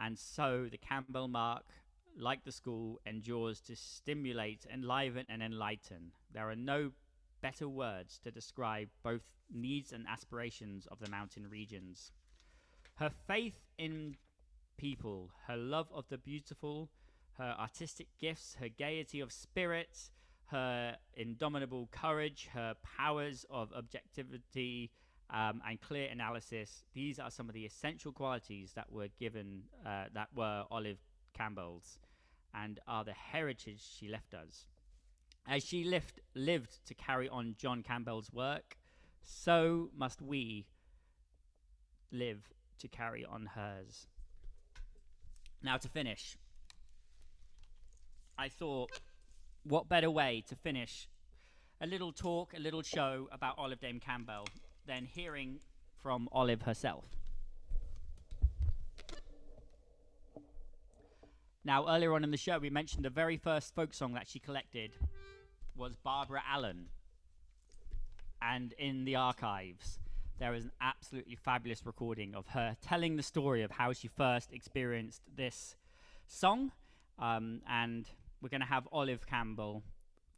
And so the Campbell mark, like the school, endures to stimulate, enliven, and enlighten. There are no better words to describe both needs and aspirations of the mountain regions. Her faith in people, her love of the beautiful, her artistic gifts, her gaiety of spirit, her indomitable courage, her powers of objectivity and clear analysis. These are some of the essential qualities that were given, that were Olive Campbell's, and are the heritage she left us. As she lived to carry on John Campbell's work, so must we live to carry on hers. Now, to finish, I thought, what better way to finish a little talk, a little show about Olive Dame Campbell than hearing from Olive herself. Now, earlier on in the show, we mentioned the very first folk song that she collected was Barbara Allen. And in the archives, there is an absolutely fabulous recording of her telling the story of how she first experienced this song. And we're going to have Olive Campbell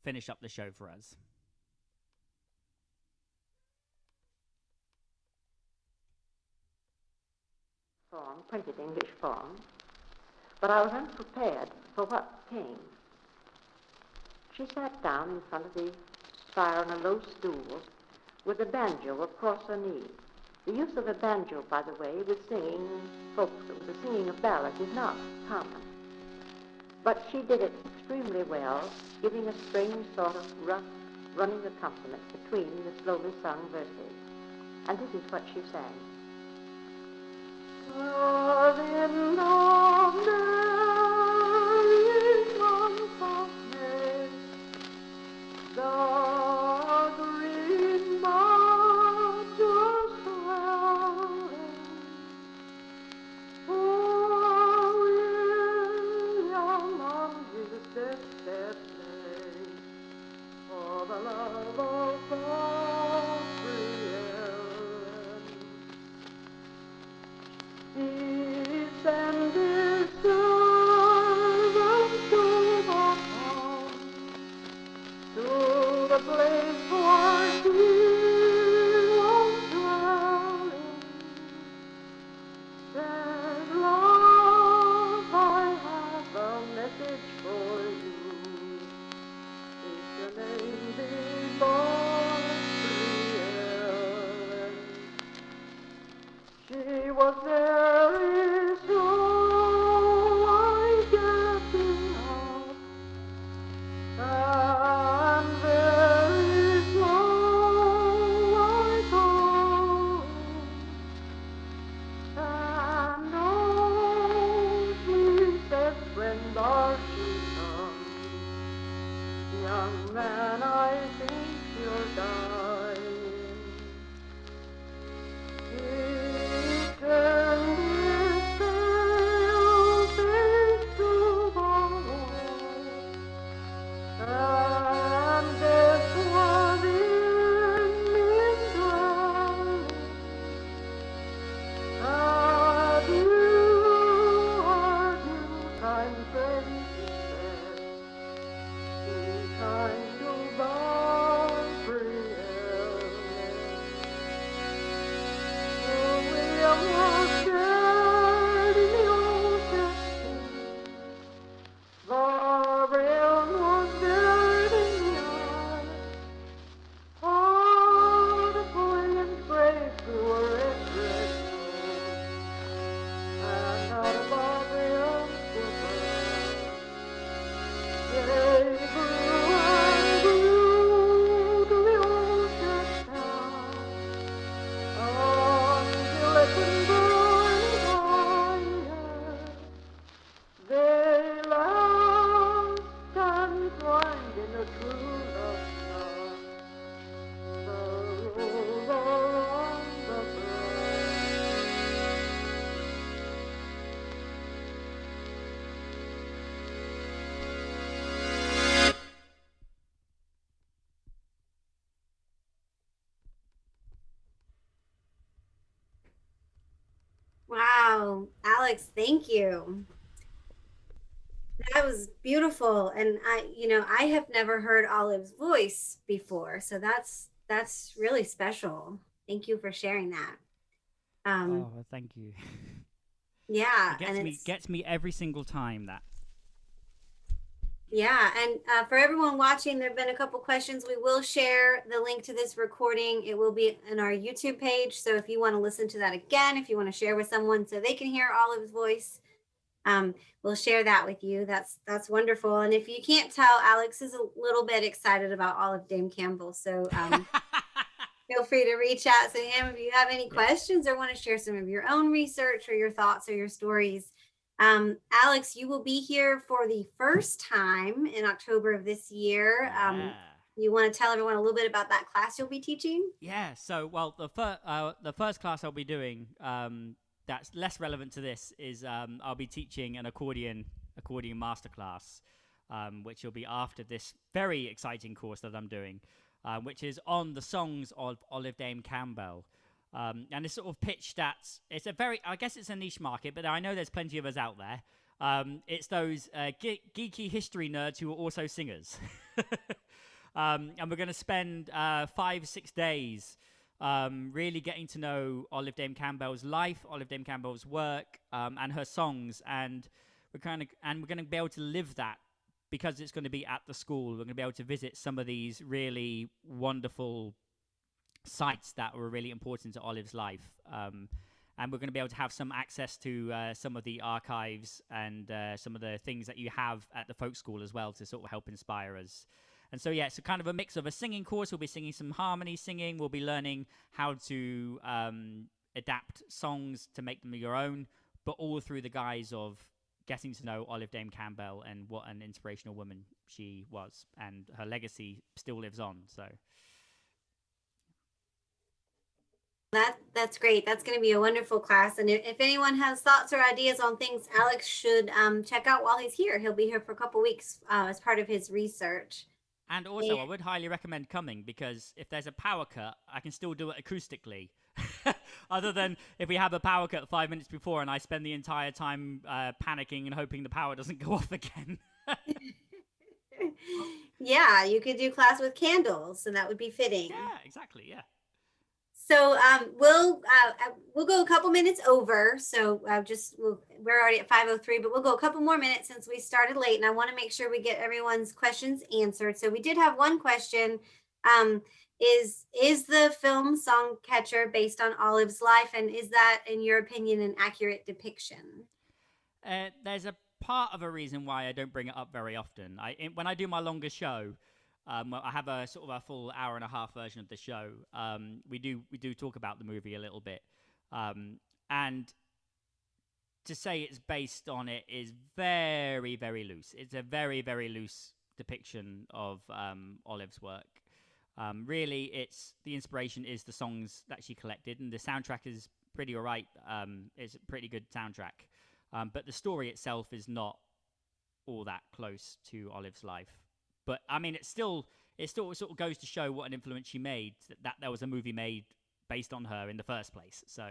finish up the show for us. Form, printed English form, but I was unprepared for what came. She sat down in front of the fire on a low stool with a banjo across her knee. The use of a banjo, by the way, with singing the singing of ballads is not common. But she did it extremely well, giving a strange sort of rough, running accompaniment between the slowly sung verses. And this is what she sang. Wow, Alex, thank you. That was beautiful. And I have never heard Olive's voice before. So that's really special. Thank you for sharing that. Oh, thank you. Yeah, It gets and me gets me every single time that. yeah, and for everyone watching, there have been a couple questions. We will share the link to this recording. It will be in our YouTube page. So if you want to listen to that again, if you want to share with someone so they can hear Olive's voice, we'll share that with you. That's wonderful. And if you can't tell, Alex is a little bit excited about Olive Dame Campbell. So feel free to reach out to him if you have any questions or want to share some of your own research or your thoughts or your stories. Alex, you will be here for the first time in October of this year. Yeah. You want to tell everyone a little bit about that class you'll be teaching? Yeah. So, well, the first class I'll be doing that's less relevant to this is I'll be teaching an accordion masterclass, which will be after this very exciting course that I'm doing, which is on the songs of Olive Dame Campbell. And it's sort of pitched at, I guess it's a niche market, but I know there's plenty of us out there. It's those geeky history nerds who are also singers. And we're going to spend 5-6 days really getting to know Olive Dame Campbell's life, Olive Dame Campbell's work, and her songs. And we're going to be able to live that because it's going to be at the school. We're going to be able to visit some of these really wonderful sites that were really important to Olive's life. And we're going to be able to have some access to some of the archives and some of the things that you have at the folk school as well to sort of help inspire us. And so, yeah, it's a kind of a mix of a singing course. We'll be singing some harmony singing. We'll be learning how to adapt songs to make them your own, but all through the guise of getting to know Olive Dame Campbell and what an inspirational woman she was. And her legacy still lives on, so... That's great. That's going to be a wonderful class. And if anyone has thoughts or ideas on things Alex should check out while he's here, he'll be here for a couple weeks as part of his research. And also, I would highly recommend coming because if there's a power cut, I can still do it acoustically. Other than if we have a power cut 5 minutes before and I spend the entire time panicking and hoping the power doesn't go off again. Yeah, you could do class with candles, and that would be fitting. Yeah, exactly. Yeah. So we'll go a couple minutes over. So we're already at 5:03, but we'll go a couple more minutes since we started late, and I want to make sure we get everyone's questions answered. So we did have one question: is the film Songcatcher based on Olive's life, and is that, in your opinion, an accurate depiction? There's a part of a reason why I don't bring it up very often. When I do my longer show. I have a sort of a full hour and a half version of the show. We do talk about the movie a little bit, and to say it's based on it is very, very loose. It's a very, very loose depiction of Olive's work. Really, the inspiration is the songs that she collected, and the soundtrack is pretty alright. It's a pretty good soundtrack, but the story itself is not all that close to Olive's life. But I mean, it still sort of goes to show what an influence she made. That there was a movie made based on her in the first place. So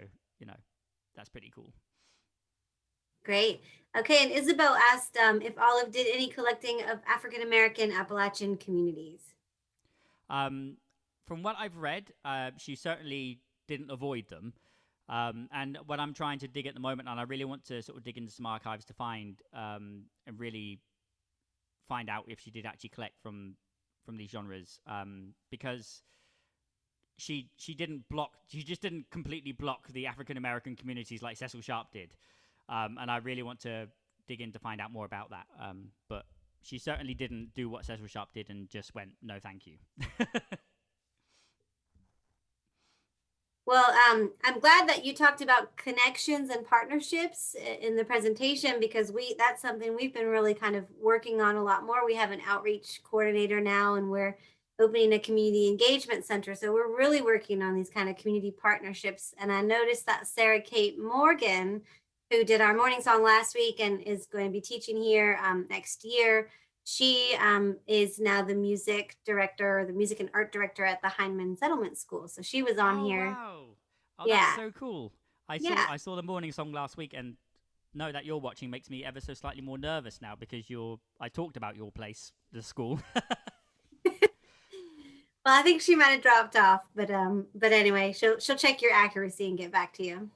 that's pretty cool. Great. Okay, and Isabel asked if Olive did any collecting of African American Appalachian communities. From what I've read, she certainly didn't avoid them. And what I'm trying to dig at the moment, and I really want to sort of dig into some archives to find and really find out if she did actually collect from these genres, because she just didn't completely block the African American communities like Cecil Sharp did, and I really want to dig in to find out more about that. But she certainly didn't do what Cecil Sharp did and just went, no, thank you. Well, I'm glad that you talked about connections and partnerships in the presentation, because that's something we've been really kind of working on a lot more. We have an outreach coordinator now, and we're opening a community engagement center. So we're really working on these kind of community partnerships. And I noticed that Sarah Kate Morgan, who did our morning song last week and is going to be teaching here next year, she is now the music director, the music and art director at the Hindman Settlement School. So she was on here. Wow. Oh, yeah. That's so cool. I saw the morning song last week, and know that you're watching makes me ever so slightly more nervous now because I talked about your place, the school. Well, I think she might have dropped off, but anyway, she'll check your accuracy and get back to you.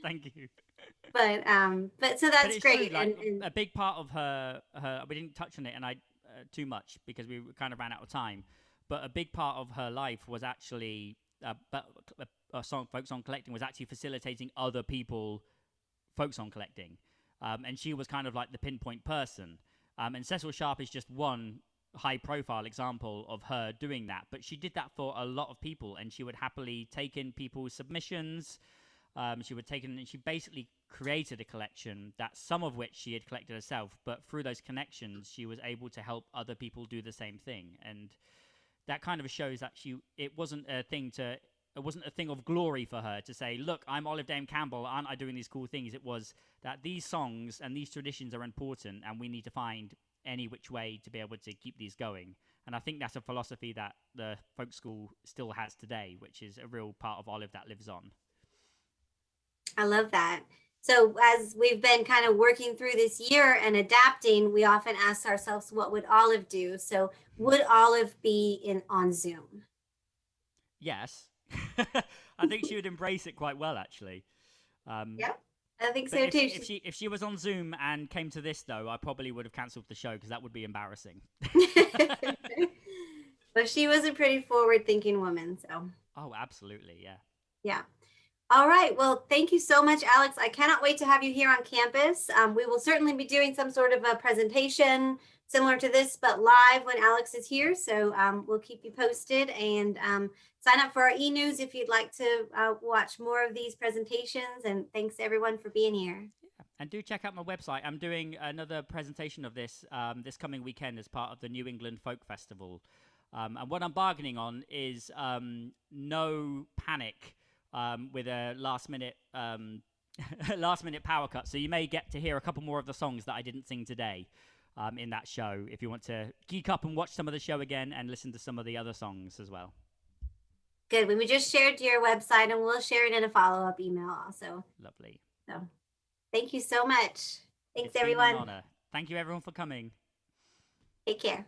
Thank you. But so that's great. True, and a big part of her we didn't touch on it, and I too much because we kind of ran out of time. But a big part of her life was actually folk song collecting was actually facilitating other people folk song collecting, and she was kind of like the pinpoint person. And Cecil Sharp is just one high-profile example of her doing that. But she did that for a lot of people, and she would happily take in people's submissions. She would take in, and she basically created a collection that some of which she had collected herself, but through those connections, she was able to help other people do the same thing. And that kind of shows that it wasn't a thing of glory for her to say, look, I'm Olive Dame Campbell, aren't I doing these cool things? It was that these songs and these traditions are important, and we need to find any which way to be able to keep these going. And I think that's a philosophy that the folk school still has today, which is a real part of Olive that lives on. I love that. So as we've been kind of working through this year and adapting, we often ask ourselves, what would Olive do? So would Olive be on Zoom? Yes. I think she would embrace it quite well, actually. Yep, I think so too. If she was on Zoom and came to this, though, I probably would have cancelled the show because that would be embarrassing. But she was a pretty forward-thinking woman, so. Oh, absolutely, yeah. Yeah. All right. Well, thank you so much, Alex. I cannot wait to have you here on campus. We will certainly be doing some sort of a presentation similar to this, but live when Alex is here. So we'll keep you posted, and sign up for our e-news if you'd like to watch more of these presentations. And thanks everyone for being here. Yeah. And do check out my website. I'm doing another presentation of this this coming weekend as part of the New England Folk Festival. And what I'm bargaining on is no panic with a last minute power cut. So you may get to hear a couple more of the songs that I didn't sing today in that show, if you want to geek up and watch some of the show again and listen to some of the other songs as well. Good. We just shared your website, and we'll share it in a follow-up email also. Lovely. So thank you so much. Thanks, It's everyone. been an honor. Thank you, everyone, for coming. Take care.